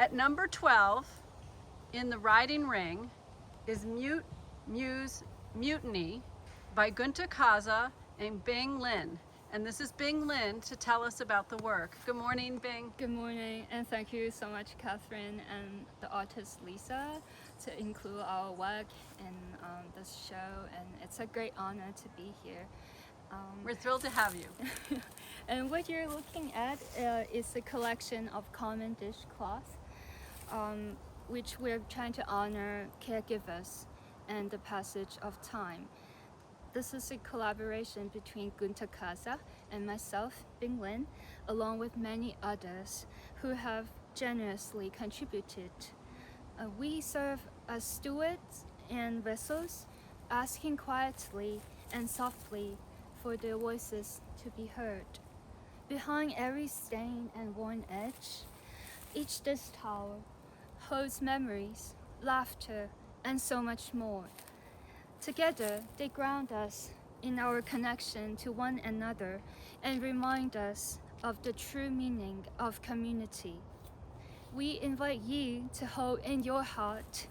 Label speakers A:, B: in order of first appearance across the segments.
A: At number 12 in the riding ring is Muse Mutiny by Gunta, Kaza and Bing Lin. And this is Bing Lin to tell us about the work. Good morning, Bing.
B: Good morning, and thank you so much, Catherine and the artist Lisa, to include our work in this show. And it's a great honor to be here.
A: We're thrilled to have you.
B: And what you're looking at is a collection of common dishcloths, which we're trying to honor caregivers and the passage of time. This is a collaboration between Gunta Kaza and myself, Bing Lin, along with many others who have generously contributed. We serve as stewards and vessels, asking quietly and softly for their voices to be heard. Behind every stain and worn edge, each dish towel holds memories, laughter, and so much more. Together, they ground us in our connection to one another and remind us of the true meaning of community. We invite you to hold in your heart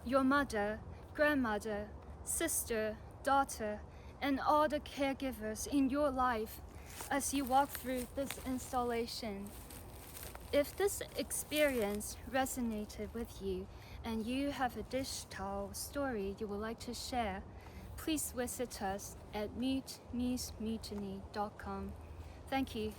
B: your mother, grandmother, sister, daughter, and all the caregivers in your life as you walk through this installation. If this experience resonated with you and you have a dish towel story you would like to share, please visit us at musemutiny.com. Thank you.